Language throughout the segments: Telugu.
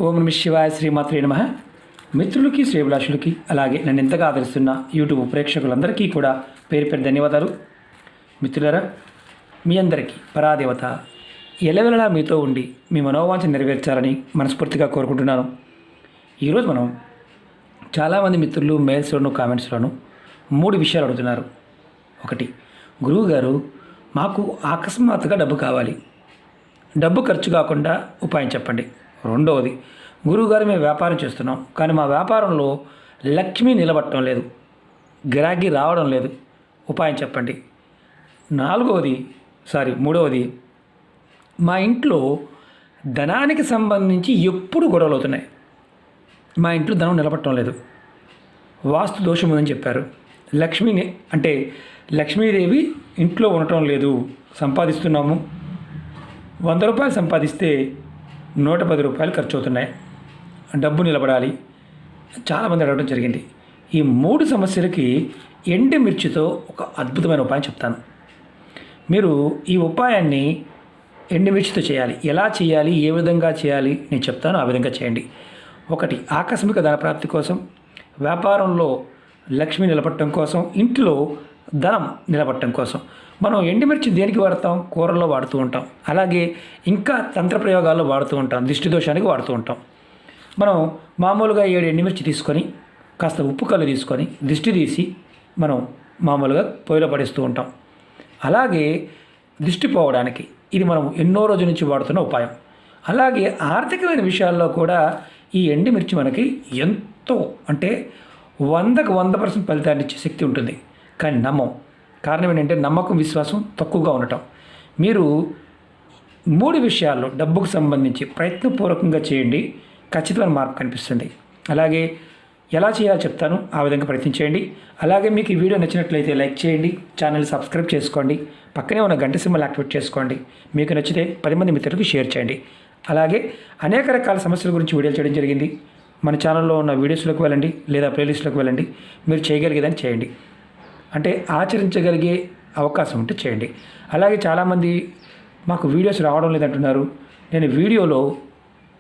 ఓం నమ శివాయ, శ్రీమాత్రే నమః. మిత్రులకి, శ్రేభిలాషులకి, అలాగే నన్ను ఎంతగా ఆదరిస్తున్న యూట్యూబ్ ప్రేక్షకులందరికీ కూడా పేరు పేరు ధన్యవాదాలు. మిత్రులారా, మీ అందరికీ పరాదేవత ఎలవెలలా మీతో ఉండి మీ మనోవాంఛ నెరవేర్చాలని మనస్ఫూర్తిగా కోరుకుంటున్నాను. ఈరోజు మనం చాలామంది మిత్రులు మెయిల్స్లోను కామెంట్స్లోను 3 విషయాలు అడుగుతున్నారు. ఒకటి, గురువుగారు మాకు అకస్మాత్తుగా డబ్బు కావాలి, డబ్బు ఖర్చు కాకుండా ఉపాయం చెప్పండి. రెండవది, గురువుగారు మేము వ్యాపారం చేస్తున్నాం, కానీ మా వ్యాపారంలో లక్ష్మి నిలబడటం లేదు, గిరాకీ రావడం లేదు, ఉపాయం చెప్పండి. మూడవది, మా ఇంట్లో ధనానికి సంబంధించి ఎప్పుడు గొడవలు అవుతున్నాయి, మా ఇంట్లో ధనం నిలబడటం లేదు, వాస్తు దోషం ఉందని చెప్పారు. లక్ష్మీదేవి ఇంట్లో ఉండటం లేదు, సంపాదిస్తున్నాము, 100 రూపాయలు సంపాదిస్తే 110 రూపాయలు ఖర్చు అవుతున్నాయి, డబ్బు నిలబడాలి, చాలామంది అడగడం జరిగింది. ఈ 3 సమస్యలకి ఎండుమిర్చితో ఒక అద్భుతమైన ఉపాయం చెప్తాను. మీరు ఈ ఉపాయాన్ని ఎండుమిర్చితో చేయాలి. ఎలా చేయాలి, ఏ విధంగా చేయాలి నేను చెప్తాను, ఆ విధంగా చేయండి. ఒకటి, ఆకస్మిక ధనప్రాప్తి కోసం, వ్యాపారంలో లక్ష్మి నిలబడటం కోసం, ఇంట్లో ధనం నిలబడటం కోసం. మనం ఎండుమిర్చి దేనికి వాడతాం? కూరల్లో వాడుతూ ఉంటాం, అలాగే ఇంకా తంత్ర ప్రయోగాల్లో వాడుతూ ఉంటాం, దిష్టి దోషానికి వాడుతూ ఉంటాం. మనం మామూలుగా 7 ఎండుమిర్చి తీసుకొని కాస్త ఉప్పు కళ్ళు తీసుకొని దిష్టి తీసి మనం మామూలుగా పొయ్యిలో పడేస్తూ ఉంటాం. అలాగే దిష్టి పోవడానికి ఇది మనం ఎన్నో రోజుల నుంచి వాడుతున్న ఉపాయం. అలాగే ఆర్థికమైన విషయాల్లో కూడా ఈ ఎండుమిర్చి మనకి ఎంతో, అంటే 100కు 100% ఫలితాన్ని ఇచ్చే శక్తి ఉంటుంది. కానీ కారణం ఏంటంటే నమ్మకం, విశ్వాసం తక్కువగా ఉండటం. మీరు 3 విషయాల్లో డబ్బుకు సంబంధించి ప్రయత్నపూర్వకంగా చేయండి, ఖచ్చితమైన మార్పు కనిపిస్తుంది. అలాగే ఎలా చేయాలో చెప్తాను, ఆ విధంగా ప్రయత్నించేయండి. అలాగే మీకు ఈ వీడియో నచ్చినట్లయితే లైక్ చేయండి, ఛానల్ సబ్స్క్రైబ్ చేసుకోండి, పక్కనే ఉన్న గంట సింబల్ యాక్టివేట్ చేసుకోండి. మీకు నచ్చితే 10 మంది మిత్రులకు షేర్ చేయండి. అలాగే అనేక రకాల సమస్యల గురించి వీడియోలు చేయడం జరిగింది. మన ఛానల్లో ఉన్న వీడియోస్లోకి వెళ్ళండి, లేదా ప్లేలిస్ట్లోకి వెళ్ళండి. మీరు చేయగలిగేదని చేయండి, అంటే ఆచరించగలిగే అవకాశం ఉంటే చేయండి. అలాగే చాలామంది మాకు వీడియోస్ రావడం లేదంటున్నారు. నేను వీడియోలో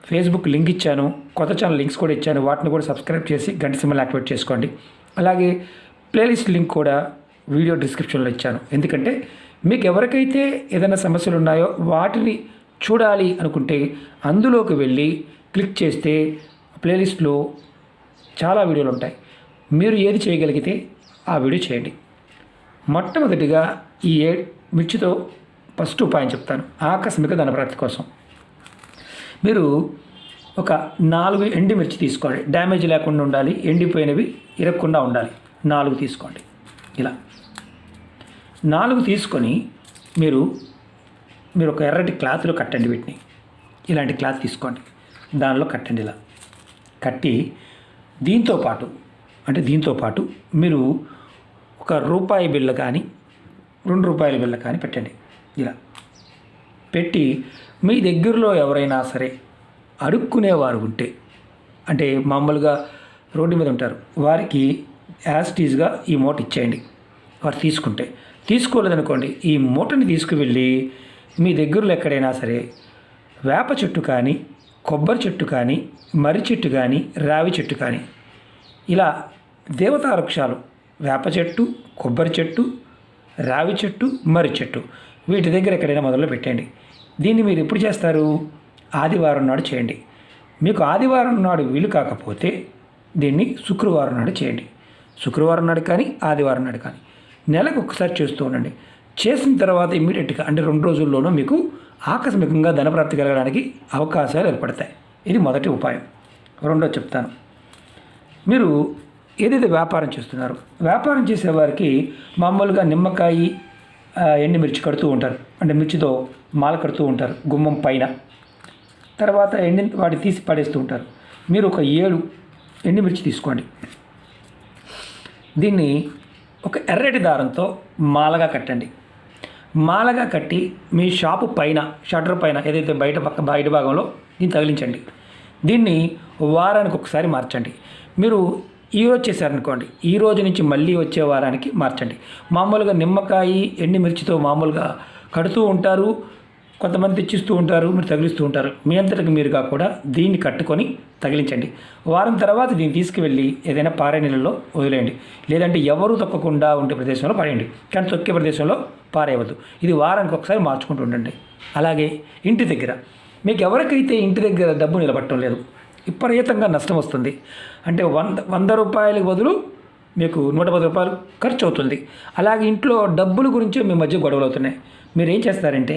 ఫేస్బుక్ లింక్ ఇచ్చాను, కొత్త ఛానల్ లింక్స్ కూడా ఇచ్చాను, వాటిని కూడా సబ్స్క్రైబ్ చేసి గంట సింబల్ యాక్టివేట్ చేసుకోండి. అలాగే ప్లేలిస్ట్ లింక్ కూడా వీడియో డిస్క్రిప్షన్లో ఇచ్చాను. ఎందుకంటే మీకు ఎవరికైతే ఏదైనా సమస్యలు ఉన్నాయో వాటిని చూడాలి అనుకుంటే అందులోకి వెళ్ళి క్లిక్ చేస్తే ప్లేలిస్ట్లో చాలా వీడియోలు ఉంటాయి. మీరు ఏది చేయగలిగితే ఆ వీడియో చేయండి. మొట్టమొదటిగా ఈ మిర్చితో ఫస్ట్ ఉపాయం చెప్తాను, ఆకస్మిక ధనప్రాప్తి కోసం. మీరు ఒక 4 ఎండుమిర్చి తీసుకోండి, డ్యామేజ్ లేకుండా ఉండాలి, ఎండిపోయినవి ఇరగకుండా ఉండాలి. 4 తీసుకోండి. ఇలా 4 తీసుకొని మీరు ఒక ఎర్రటి క్లాత్లో కట్టండి. వీటిని ఇలాంటి క్లాత్ తీసుకోండి, దానిలో కట్టండి. ఇలా కట్టి దీంతో పాటు మీరు ఒక రూపాయి బిళ్ళ కానీ 2 రూపాయల బిళ్ళ కానీ పెట్టండి. ఇలా పెట్టి మీ దగ్గరలో ఎవరైనా సరే అడుక్కునేవారు ఉంటే, అంటే మామూలుగా రోడ్డు మీద ఉంటారు, వారికి యాస్టీజ్గా ఈ మూట ఇచ్చేయండి. వారు తీసుకోలేదనుకోండి, ఈ మూటని తీసుకువెళ్ళి మీ దగ్గరలో ఎక్కడైనా సరే వేప చెట్టు కానీ, కొబ్బరి చెట్టు కానీ, మర్రి చెట్టు కానీ, రావి చెట్టు కానీ, ఇలా దేవతా వృక్షాలు, వేప చెట్టు, కొబ్బరి చెట్టు, రావి చెట్టు, మర్రి చెట్టు, వీటి దగ్గర ఎక్కడైనా మొదలు పెట్టండి. దీన్ని మీరు ఎప్పుడు చేస్తారు? ఆదివారం నాడు చేయండి. మీకు ఆదివారం నాడు వీలు కాకపోతే దీన్ని శుక్రవారం నాడు చేయండి. శుక్రవారం నాడు కానీ, ఆదివారం నాడు కానీ, నెలకు ఒకసారి చేస్తూ ఉండండి. చేసిన తర్వాత ఇమ్మీడియట్గా, అంటే 2 రోజుల్లోనూ మీకు ఆకస్మికంగా ధనప్రాప్తి కలగడానికి అవకాశాలు ఏర్పడతాయి. ఇది మొదటి ఉపాయం. రెండోది చెప్తాను. మీరు ఏదైతే వ్యాపారం చేస్తున్నారో, వ్యాపారం చేసేవారికి మామూలుగా నిమ్మకాయ, ఎండుమిర్చి కడుతూ ఉంటారు, అంటే మిర్చితో మాల కడుతూ ఉంటారు గుమ్మం పైన. తర్వాత వాటిని తీసి పడేస్తూ ఉంటారు. మీరు ఒక 7 ఎండుమిర్చి తీసుకోండి. దీన్ని ఒక ఎర్రటి దారంతో మాలగా కట్టండి. మాలగా కట్టి మీ షాపు పైన, షట్టర్ పైన, ఏదైతే బయట భాగంలో దీన్ని తగిలించండి. దీన్ని వారానికి ఒకసారి మార్చండి. మీరు ఈరోజు చేశారనుకోండి, ఈ రోజు నుంచి మళ్ళీ వచ్చే వారానికి మార్చండి. మామూలుగా నిమ్మకాయ, ఎండుమిర్చితో మామూలుగా కడుతూ ఉంటారు, కొంతమంది తెచ్చిస్తూ ఉంటారు, మీరు తగిలిస్తూ ఉంటారు. మీ అంతటికి మీరుగా కూడా దీన్ని కట్టుకొని తగిలించండి. వారం తర్వాత దీన్ని తీసుకువెళ్ళి ఏదైనా పారే నీళ్ళలో వదిలేయండి. లేదంటే ఎవరు తొక్కకుండా ఉండే ప్రదేశంలో పడేయండి. కానీ తొక్కే ప్రదేశంలో పారేయవద్దు. ఇది వారానికి ఒకసారి మార్చుకుంటూ ఉండండి. అలాగే ఇంటి దగ్గర మీకు ఎవరికైతే ఇంటి దగ్గర డబ్బు నిలబట్టడం లేదు, విపరీతంగా నష్టం వస్తుంది, అంటే 100 రూపాయల బదులు మీకు 110 రూపాయలు ఖర్చు అవుతుంది. అలాగే ఇంట్లో డబ్బుల గురించి మీ మధ్య గొడవలు అవుతున్నాయి. మీరు ఏం చేస్తారంటే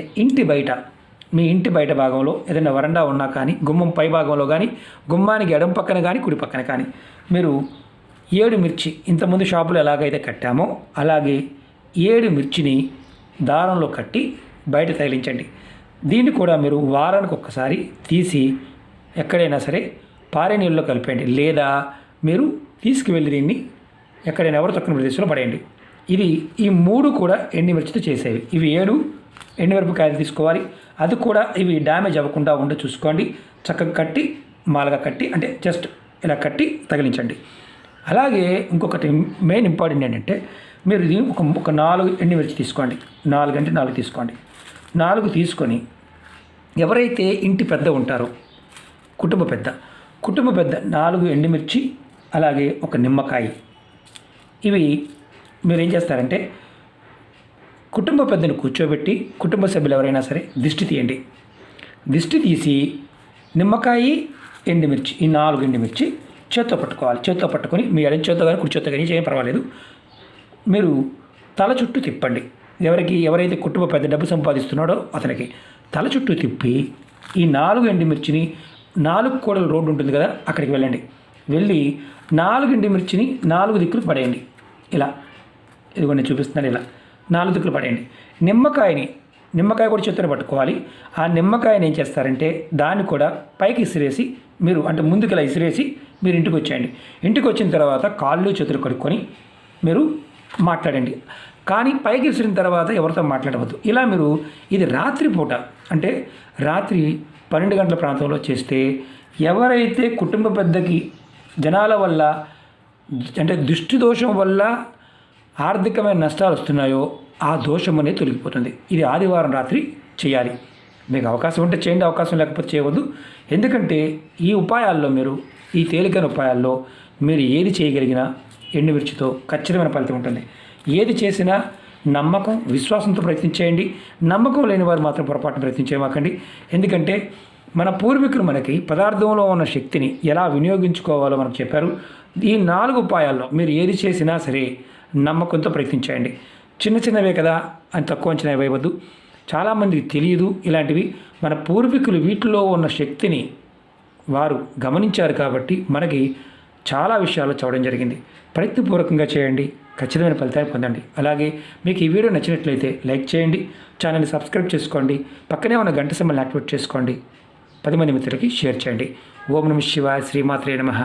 మీ ఇంటి బయట భాగంలో ఏదైనా వరండా ఉన్నా కానీ, గుమ్మం పై భాగంలో కానీ, గుమ్మానికి ఎడం పక్కన కానీ కుడి పక్కన కానీ మీరు 7 మిర్చి ఇంతకుముందు షాపులో ఎలాగైతే కట్టామో అలాగే 7 మిర్చిని దారంలో కట్టి బయట తగిలించండి. దీన్ని కూడా మీరు వారానికి ఒక్కసారి తీసి ఎక్కడైనా సరే పారే నీళ్ళలో కలిపేయండి. లేదా మీరు తీసుకువెళ్ళి దీన్ని ఎక్కడైనా ఎవరు తక్కువ ప్రదేశంలో పడేయండి. ఈ 3 కూడా ఎండుమిర్చితో చేసేవి. ఇవి 7 ఎండుమిరపకాయలు తీసుకోవాలి. అది కూడా ఇవి డ్యామేజ్ అవ్వకుండా ఉండి చూసుకోండి. చక్కగా కట్టి మాలగా కట్టి, అంటే జస్ట్ ఇలా కట్టి తగిలించండి. అలాగే ఇంకొకటి మెయిన్ ఇంపార్టెంట్ ఏంటంటే మీరు దీన్ని ఒక 4 ఎండుమిర్చి తీసుకోండి. 4 అంటే 4 తీసుకోండి. 4 తీసుకొని ఎవరైతే ఇంటి పెద్ద ఉంటారో కుటుంబ పెద్ద 4 ఎండుమిర్చి, అలాగే ఒక నిమ్మకాయ, ఇవి మీరు ఏం చేస్తారంటే కుటుంబ పెద్దను కూర్చోబెట్టి కుటుంబ సభ్యులు ఎవరైనా సరే దిష్టి తీయండి. దిష్టి తీసి నిమ్మకాయ, ఎండుమిర్చి, ఈ 4 ఎండుమిర్చి చేత్తో పట్టుకోవాలి. చేత్తో పట్టుకొని మీ ఎడం చేత్తో కానీ కుడి చేత్తో కానీ ఏం పర్వాలేదు, మీరు తల చుట్టూ తిప్పండి. ఎవరైతే కుటుంబ పెద్ద డబ్బు సంపాదిస్తున్నాడో అతనికి తల చుట్టూ తిప్పి ఈ 4 ఎండుమిర్చిని 4 కూడల రోడ్డు ఉంటుంది కదా, అక్కడికి వెళ్ళండి. వెళ్ళి 4 ఎండుమిర్చిని 4 దిక్కులు పడేయండి. ఇలా ఇదిగో నేను చూపిస్తున్నాను. ఇలా 4 దిక్కులు పడేయండి. నిమ్మకాయ కూడా చేతితో పట్టుకోవాలి. ఆ నిమ్మకాయని ఏం చేస్తారంటే దాన్ని కూడా పైకి ఇసిరేసి, మీరు అంటే ముందుకు ఇలా ఇసిరేసి మీరు ఇంటికి వచ్చేయండి. ఇంటికి వచ్చిన తర్వాత కాళ్ళు చేతులు కడుక్కొని మీరు మాట్లాడండి. కానీ పైకి విసిరిన తర్వాత ఎవరితో మాట్లాడవద్దు. ఇలా మీరు ఇది రాత్రిపూట, అంటే రాత్రి 12 గంటల ప్రాంతంలో చేస్తే ఎవరైతే కుటుంబ పెద్దకి జనాల వల్ల, అంటే దృష్టి దోషం వల్ల ఆర్థికమైన నష్టాలు వస్తున్నాయో ఆ దోషం అనేది తొలగిపోతుంది. ఇది ఆదివారం రాత్రి చేయాలి. మీకు అవకాశం ఉంటే చేయండి, అవకాశం లేకపోతే చేయవద్దు. ఎందుకంటే ఈ ఉపాయాల్లో ఈ తేలికైన ఉపాయాల్లో మీరు ఏది చేయగలిగినా ఎండుమిర్చితో ఖచ్చితమైన ఫలితం ఉంటుంది. ఏది చేసినా నమ్మకం, విశ్వాసంతో ప్రయత్నించేయండి. నమ్మకం లేని వారు మాత్రం పొరపాటున ప్రయత్నించేయమాకండి. ఎందుకంటే మన పూర్వీకులు మనకి పదార్థంలో ఉన్న శక్తిని ఎలా వినియోగించుకోవాలో మనకు చెప్పారు. ఈ 4 ఉపాయాల్లో మీరు ఏది చేసినా సరే నమ్మకంతో ప్రయత్నించేయండి. చిన్నవే కదా అని తక్కువ అంచనా వేయవద్దు. చాలామందికి తెలియదు ఇలాంటివి. మన పూర్వీకులు వీటిలో ఉన్న శక్తిని వారు గమనించారు కాబట్టి మనకి చాలా విషయాలు చూడడం జరిగింది. ప్రయత్నపూర్వకంగా చేయండి, ఖచ్చితమైన ఫలితాన్ని పొందండి. అలాగే మీకు ఈ వీడియో నచ్చినట్లయితే లైక్ చేయండి, ఛానల్ని సబ్స్క్రైబ్ చేసుకోండి, పక్కనే ఉన్న గంట సింబల్ని యాక్టివేట్ చేసుకోండి, 10 మంది మిత్రులకి షేర్ చేయండి. ఓం నమః శివాయ, శ్రీమాత్రే నమః.